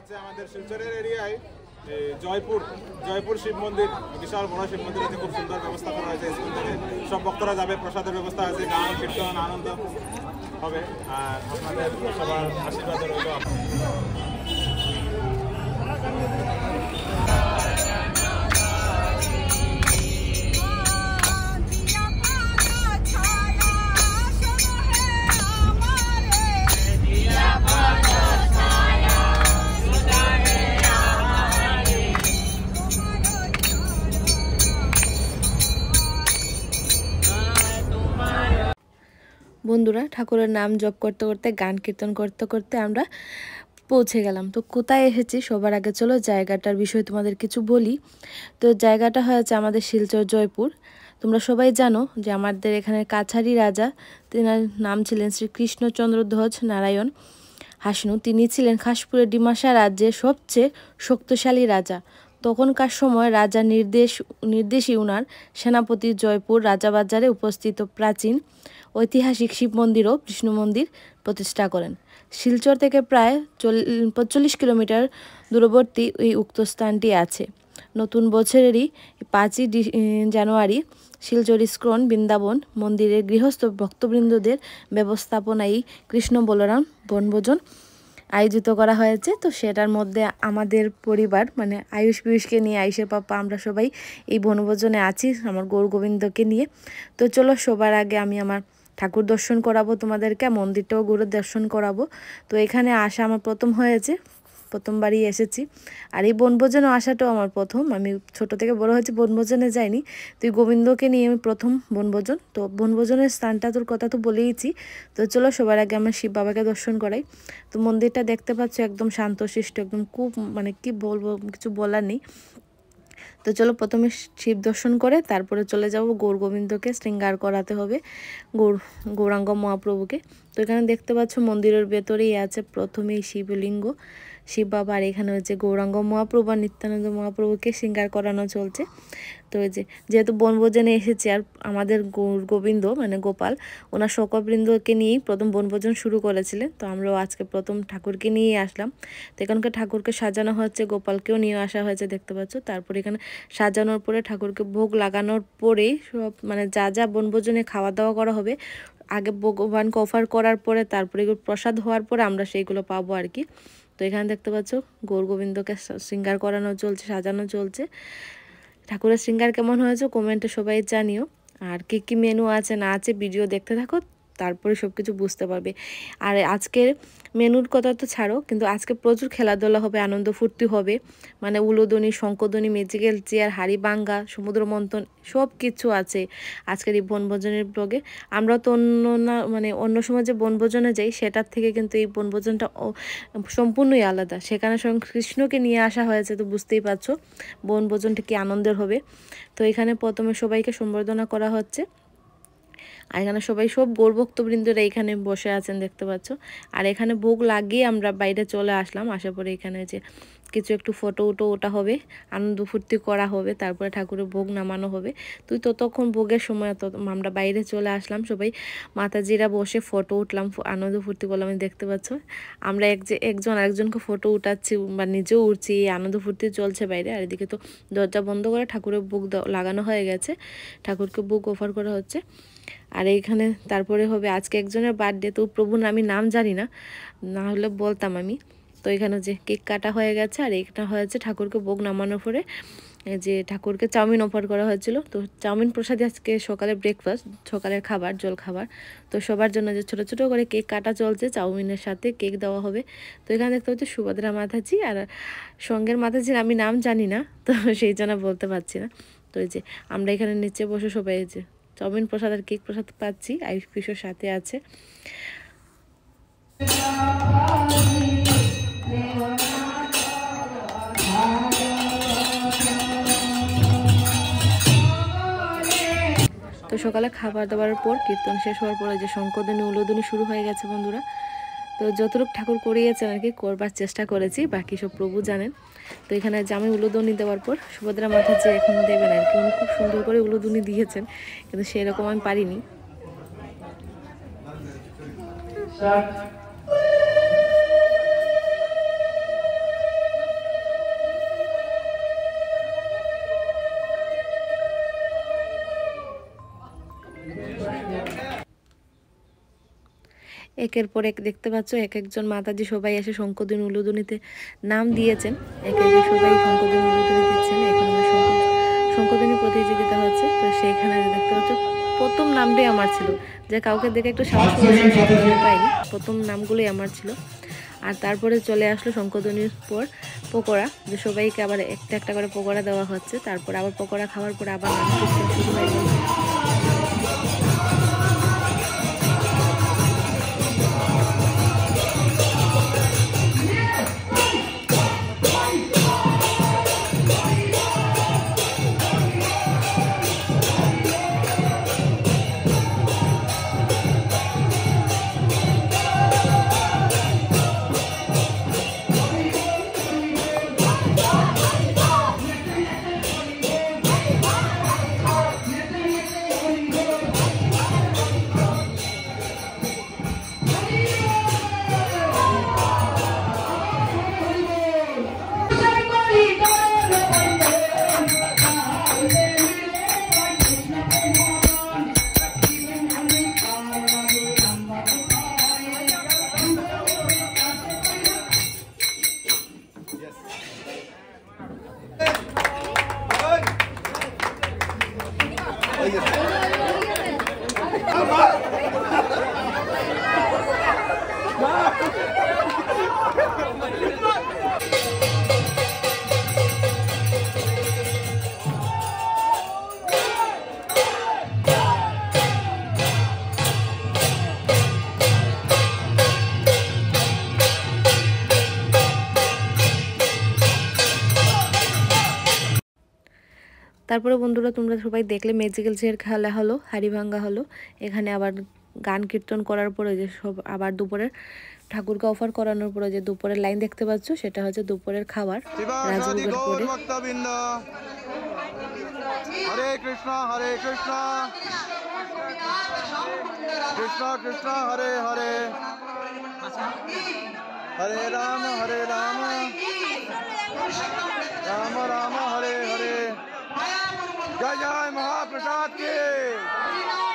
হচ্ছে আমাদের শিলচরের এরিয়ায় জয়পুর শিব মন্দির, বিশাল বড় শিব মন্দির আছে, খুব সুন্দর ব্যবস্থা করা হয়েছে। স্কুল থেকে সব ভক্তরা যাবে, প্রসাদের ব্যবস্থা আছে, গান কীর্তন আনন্দ হবে। আর আপনাদের সবার আশীর্বাদ রইল। বন্ধুরা, ঠাকুরের নাম জপ করতে করতে গান কীর্তন করতে করতে আমরা পৌঁছে গেলাম। তো কোথায় এসেছি সবার আগে চলো জায়গাটার বিষয়ে তোমাদের কিছু বলি। তো জায়গাটা হয়েছে আমাদের শিলচর জয়পুর। তোমরা সবাই জানো যে আমাদের এখানে কাছারি রাজা, তেনার নাম ছিলেন শ্রীকৃষ্ণচন্দ্র ধ্বজ নারায়ণ হাসনু। তিনি ছিলেন খাসপুরের ডিমাসা রাজ্যের সবচেয়ে শক্তিশালী রাজা। তখনকার সময় রাজার নির্দেশই উনার সেনাপতি জয়পুর রাজাবাজারে উপস্থিত প্রাচীন ঐতিহাসিক শিব মন্দির ও বিষ্ণু মন্দির প্রতিষ্ঠা করেন। শিলচর থেকে প্রায় 45 কিলোমিটার দূরবর্তী এই উক্ত স্থানটি আছে। নতুন বছরেরই 5ই জানুয়ারি শিলচর ইস্কন বৃন্দাবন মন্দিরের গৃহস্থ ভক্তবৃন্দদের ব্যবস্থাপনায় কৃষ্ণ বলরাম বনভোজন আয়োজিত করা হয়েছে। তো সেটার মধ্যে আমাদের পরিবার মানে আয়ুষকে নিয়ে, আয়ুষের পাপা, আমরা সবাই এই বনভোজনে আছি আমার গৌর গোবিন্দকে নিয়ে। তো চলো সবার আগে আমি আমার ঠাকুর দর্শন করাবো তোমাদেরকে, মন্দিরটাও ঘুরে দর্শন করাবো। তো এখানে আসা আমার প্রথম হয়েছে, প্রথমবারই এসেছি। আর এই বনভোজনে আসাটাও আমার প্রথম। আমি ছোট থেকে বড় হয়েছি, বনভোজনে যাইনি। তো গোবিন্দকে নিয়ে আমি প্রথম বনভোজন। তো বনভোজনের স্থানটা তোর কথা তো বলেইছি। তো চলো সবার আগে আমার শিব বাবাকে দর্শন করাই। তো মন্দিরটা দেখতে পাচ্ছ একদম শান্তশিষ্ট, একদম খুব মানে কি বলবো, কিছু বলার নেই। তো চলো প্রথমে শিব দর্শন করে তারপরে চলে যাব গৌর গোবিন্দকে শৃঙ্গার করাতে হবে, গৌরাঙ্গ মহাপ্রভুকে। তো এখানে দেখতে পাচ্ছ মন্দিরের ভেতরেই আছে প্রথমেই শিবলিঙ্গ শিব বাবা। আর এখানে হচ্ছে গৌরাঙ্গ মহাপ্রভু আর নিত্যানন্দ মহাপ্রভুকে শৃঙ্গার করানো চলছে। তো এই যেহেতু বনভোজনে এসেছে আর আমাদের গোবিন্দ মানে গোপাল ওনার শোকবৃন্দকে নিয়েই প্রথম বনভোজন শুরু করেছিলেন। তো আমরাও আজকে প্রথম ঠাকুরকে নিয়ে আসলাম। তো এখানকার ঠাকুরকে সাজানো হচ্ছে, গোপালকেও নিয়ে আসা হয়েছে দেখতে পাচ্ছ। তারপরে এখানে সাজানোর পরে ঠাকুরকে ভোগ লাগানোর পরেই সব মানে যা যা বনভোজনে খাওয়া দাওয়া করা হবে আগে ভগবানকে অফার করার পরে তারপরে প্রসাদ হওয়ার পরে আমরা সেইগুলো পাবো আর কি। তো এখানে দেখতে পাচ্ছ গৌর গোবিন্দকে শৃঙ্গার করানো চলছে, সাজানো চলছে। ঠাকুরের শৃঙ্গার কেমন হয়েছে কমেন্টে সবাই জানিও। আর কি কি মেনু আছে না আছে ভিডিও দেখতে থাকো, তারপরে সব কিছু বুঝতে পারবে। আর আজকের মেনুর কথা তো ছাড়ো, কিন্তু আজকে প্রচুর খেলাধুলা হবে, আনন্দ ফুর্তি হবে, মানে উলুধ্বনি, শঙ্খধ্বনি, ম্যাজিক্যাল চেয়ার, হাড়ি ভাঙ্গা, সমুদ্র মন্থন সব কিছু আছে আজকের এই বনভোজনের ব্লগে। আমরা তো অন্য সময় যে বনভোজনে যাই সেটার থেকে কিন্তু এই বনভোজনটা সম্পূর্ণই আলাদা। সেখানে স্বয়ং কৃষ্ণকে নিয়ে আসা হয়েছে, তো বুঝতেই পারছো বনভোজনটা কি আনন্দের হবে। তো এখানে প্রথমে সবাইকে সম্বর্ধনা করা হচ্ছে। আর এখানে সবাই সব গৌরভক্তবৃন্দরা এখানে বসে আছেন দেখতে পাচ্ছ। আর এখানে ভোগ লাগিয়ে আমরা বাইরে চলে আসলাম। আসার পরে এখানে যে কিছু একটু ফটো ওটা হবে, আনন্দ ফুর্তি করা হবে, তারপরে ঠাকুরের ভোগ নামানো হবে। তুই ততক্ষণ ভোগের সময় আমরা বাইরে চলে আসলাম, সবাই মাতাজিরা বসে ফটো উঠলাম, আনন্দ ফুর্তি করলাম। দেখতে পাচ্ছ আমরা একজন আরেকজনকে ফটো উঠাচ্ছি বা নিজেও উঠছি, আনন্দ ফুর্তি চলছে বাইরে। আর এদিকে তো দরজা বন্ধ করে ঠাকুরের ভোগ লাগানো হয়ে গেছে, ঠাকুরকে ভোগ অফার করা হচ্ছে। আর এইখানে তারপরে হবে আজকে একজনের বার্থডে, তো প্রভুর আমি নাম জানি না, না হলে বলতাম আমি। তো এখানে যে কেক কাটা হয়ে গেছে আর এটা হয়েছে ঠাকুরকে ভোগ নামানোর পরে যে ঠাকুরকে চাউমিন অফার করা হয়েছিল। তো চাউমিন প্রসাদে আজকে সকালে ব্রেকফাস্ট, সকালের খাবার, জল খাবার। তো সবার জন্য যে ছোট ছোট করে কেক কাটা চলছে, চাউমিনের সাথে কেক দেওয়া হবে। তো এখানে দেখতে হচ্ছে সুভদ্রা মাতাজি আর সঙ্গের মাতাজির আমি নাম জানি না, তো সেই জন্য বলতে পারছি না। তো এই যে আমরা এখানে নিচে বসে সবাই যে চাউমিন প্রসাদ আর কেক প্রসাদ পাচ্ছি, আয়ুষ পিসোর সাথে আছে। তো সকালে খাবার দাবার পর কীর্তন শেষ হওয়ার পরে যে শঙ্খধ্বনি উলুধ্বনি শুরু হয়ে গেছে বন্ধুরা। তো যতটুকু ঠাকুর করিয়েছেন আর কি করবার চেষ্টা করেছি, বাকি সব প্রভু জানেন। তো এখানে জামে উলুধ্বনি দেওয়ার পর সুভদ্রা মাতা যে এখন দেবেন আর কি, উনি খুব সুন্দর করে উলুধ্বনি দিয়েছেন, কিন্তু সেরকম আমি পারিনি। তো একের পর এক দেখতে পাচ্ছ এক একজন মাতাজি সবাই এসে শঙ্খধ্বনি উলুধ্বনিতে নাম দিয়েছেন। একে একে সবাই শঙ্খধ্বনি উলুধ্বনি দিচ্ছেন। এখন শঙ্খধ্বনি প্রতিযোগিতা হচ্ছে, তো সেইখানে দেখতে পাচ্ছ প্রথম নামটাই আমার ছিল, যে কাউকে দেখে একটু সাহস পাইনি, প্রথম নামগুলোই আমার ছিল। আর তারপরে চলে আসলো শঙ্খধ্বনির পর পকোড়া, যে সবাইকে আবার একটা একটা করে পকোড়া দেওয়া হচ্ছে। তারপর আবার পকোড়া খাওয়ার পর আবার নাম কীর্তন শুরু হয়ে গেল। তারপরে বন্ধুরা তোমরা সবাই দেখলে ম্যাজিক্যাল চেয়ার খেলা হলো, হাড়ি ভাঙ্গা হলো। এখানে আবার গান কীর্তন করার পরে যে সব আবার দুপুরের ঠাকুরকে অফার করানোর পরে যে দুপুরের লাইন দেখতে পাচ্ছ, সেটা হচ্ছে দুপুরের খাবার রাজভোগের পরে। হরে কৃষ্ণ কৃষ্ণ কৃষ্ণ হরে হরে, হরে রাম রাম রাম হরে হরে। जय जय महाप्रसाद के,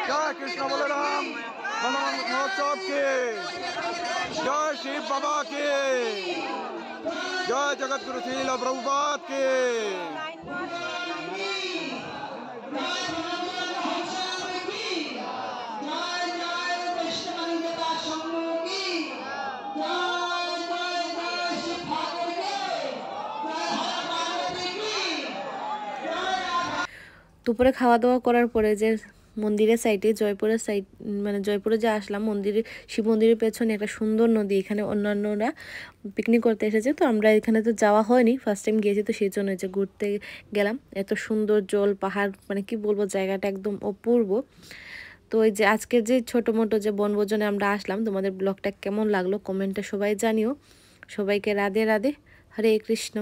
जय कृष्ण बलराम महोत्सव के, जय शिव बाबा के, जय जगत गुरु श्रील प्रभुपाद के। দুপুরে খাওয়া দাওয়া করার পরে যে মন্দিরের সাইডে জয়পুরের সাইড মানে জয়পুরে যে আসলাম মন্দিরে, শিব মন্দিরের পেছনে একটা সুন্দর নদী, এখানে অন্যান্যরা পিকনিক করতে এসেছে। তো আমরা এখানে তো যাওয়া হয়নি, ফার্স্ট টাইম গিয়েছি, তো সেই জন্য যে ঘুরতে গেলাম। এত সুন্দর জল পাহাড়, মানে কি বলবো, জায়গাটা একদম অপূর্ব। তো এই যে আজকের যে ছোটো মোটো যে বনভোজনে আমরা আসলাম, তোমাদের ব্লগটা কেমন লাগলো কমেন্টে সবাই জানিও। সবাইকে রাধে রাধে, হরে কৃষ্ণ।